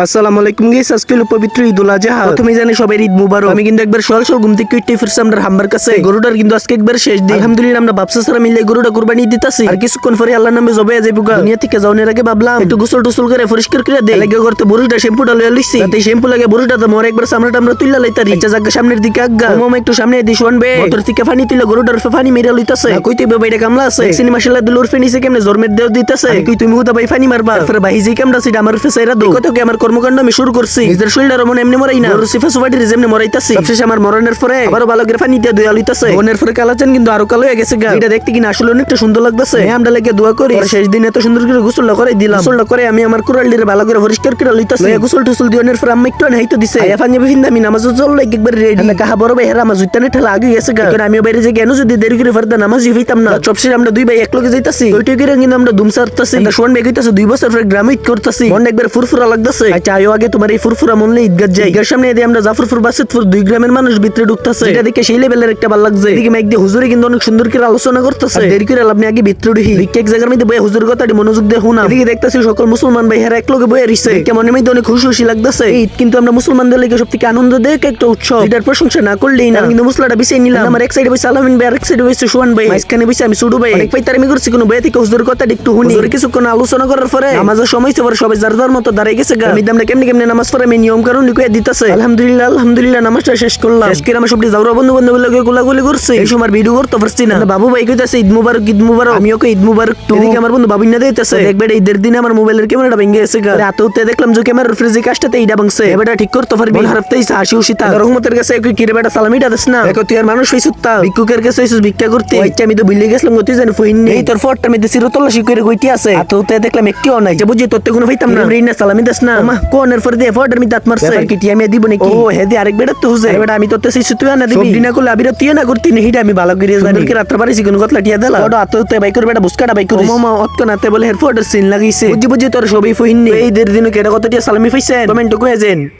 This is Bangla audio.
আসসালামু আলাইকুম গাইস, আজকে হলো পবিত্র ঈদুল আজহা। প্রথমে জানি সবাই ঈদ মুবারক। আমি কিন্তু একবার সকাল সকাল ঘুম থেকে উঠে ফিরছি আমরা হাম্বার কাছে। গরুটার কিন্তু আজকে একবার শেষ দিন। আলহামদুলিল্লাহ আমরা বাপসা সারা মিলে গরুটা কুরবানি দিতাছি। আর কিছুক্ষণ পরে আল্লাহর নামে জবে যাইবো গা। দুনিয়া থেকে যাওয়ার আগে ভাবলাম একটু গোসল টোসল করে পরিষ্কার করে দেই। লাগে করতে বরুটা শ্যাম্পুটা লইয়া লইছি। তাতে শ্যাম্পু লাগে বরুটা তো মোর একবার সামরাটা আমরা তুইলা লইতারি। আচ্ছা জায়গা সামনের দিকে আজ্ঞা। মামা একটু সামনে দি শুনবে। মোটর থেকে পানি তুইলা গরুটার পানি মেরা লইতাছে। কইতে বে বাইরে কামলা আছে। সিনেমা মাশাআল্লাহ দুলুর ফেনিছে কেমনে জরমের দেও দিতাছে। কই তুমি হুদা ভাই পানি মারবা। তারপরে ভাই যে কামড়া সিটা আমার ফেসাইরা দো। কত কি আমার কর্মকাণ্ড আমি শুরু করছি। নিজের শরীরটা মনে এমনি মরাই না। সিফা সুবাটির যেমনি মরাইতাছি। সবশেষে আমার মরণের পরে আবারো ভালো করে পানি দিয়ে দোয়া লইতাছে। মনের পরে কালাচান কিন্তু আরো কালো হয়ে গেছে গা। এটা দেখতে কিনা আসলে অনেকটা সুন্দর লাগতেছে। আমরা লাগে দোয়া করি। শেষ দিন এত সুন্দর করে গোসল করে দিলাম। গোসল করে আমি আমার কুরালিরে ভালো করে পরিষ্কার করে লইতাছি। গোসল টুসল দিওনের পর আমি একটু হাইতো দিছে। আয়া ফানি বিহিন আমি নামাজ চল লাগে একবার রেডি। না কাহা বড় ভাই হেরা নামাজ উত্তানে ঠেলা আগে গেছে গা। কারণ আমি বাইরে যে কেন যদি দেরি করে ফরদা নামাজ হইতাম না। সবশেষে আমরা দুই ভাই এক লগে যাইতাছি। ওইটা করে কিন্তু আমরা দুম সারতাছি। আমরা শোন ভাই কইতাছে 2 বছর পরে গ্রামে ঈদ করতাছি। মন একবার ফুরফুরা লাগতাছে। আচ্ছা আয়ো আগে তোমার এই ফুরফুরা মনলে ঈদগাহ যাই। ঈদগার সামনে দিয়ে আমরা জাফরপুর বাসিতপুর 2 গ্রামের মানুষ ভিতরে ঢুকতাছে। এটা দেখে সেই লেভেলের একটা ভালো লাগছে। এদিকে মাইক দিয়ে হুজুরে কিন্তু অনেক সুন্দর করে আলোচনা করতেছে। দেরি করে আপনি আগে ভিতরে ঢুকি। এক জায়গার মধ্যে বয়ে হুজুর কথাটি মনোযোগ দিয়ে শুনা। এদিকে দেখতাছি সকল মুসলমান ভাই হেরা এক লগে বয়ে রইছে। মনের মধ্যে অনেক খুশি লাগতাছে। ঈদ কিন্তু আমরা মুসলমানদের লাগে সবথেকে আনন্দ দেয় একটা উৎসব। এটার প্রশংসা না করলেই না। কিন্তু মুসলাটা বিছাই নিলাম। আমার এক সাইডে বসে আলামিন ভাই, আর এক সাইডে বসে সোহান ভাই, মাঝখানে বসে আমি সুডু ভাই। অনেক পাইতারামি করছি কোনো ভাই থেকে হুজুর কথাটি একটু শুনি। হুজুর কিছুক্ষণ আলোচনা করার পরে নামাজের সময় ছিল সবাই যার যার মতো দাঁড়াই গেছে গা। আমি আমরা কেমনে নামাজ পড়ে আমি নিয়ম কানুন লিখে দিতেছে। আলহামদুলিল্লাহ নামাজটা শেষ করলাম। শেষ করে আমার সবটি যাওরা বন্ধু লগে গোলাগুলি করছে। এই সময় ভিডিও করতে পারছি না। বাবু ভাই কইতাছে ঈদ মুবারক ঈদ মুবারক। আমি ওকে ঈদ মুবারক। এদিকে আমার বন্ধু বাবিনা দিতেছে। দেখবে ঈদের দিন আমার মোবাইলের ক্যামেরাটা ভেঙে গেছে গা। রাতে উঠতে দেখলাম যে ক্যামেরার ফ্রিজে কাজটাতে এইটা ভাঙছে। এবারটা ঠিক করতে পারবি। হারাতেই হাসি খুশি তা রহমতের কাছে কই কিরে বেটা সালামিটা দেস না। দেখো তুই আর মানুষ হইছুত্তা ভিক্ষুকের কাছে হইছস ভিক্ষা করতে। আচ্ছা আমি তো ভুলে গেছিলাম তুই জানি ফইন নেই। তোর ফটটা মধ্যে চিরতল্লাশি করে কইটি আছে। আতো উঠতে দেখলাম একটিও নাই। যে বুঝি তোতে কোনো পাইতাম না। রিনা সালামি দেস না। মা কোনের ফর দিয়ে ফটের মধ্যে দাঁত মারছে। কি টিয়া মে দিব নাকি? ও হেদি আরেক বেটা তো হুজে। বেটা আমি তোতে সিসু তুই না দিবি। দিনা কইলা আবির তুই না করতি না। হিটা আমি ভালো করে জানি কি রাত্রে পারিছি কোন কথা টিয়া দেলা। ওটা আতো উঠতে বাইক করে বেটা বুসকাটা বাইক করে। মামা অত নাতে বলে হেড ফটের সিন লাগাইছে। বুঝি তোর সবই ফইন নেই। এই দের দিন কেডা কত টিয়া সালামি পাইছেন কমেন্ট কইছেন।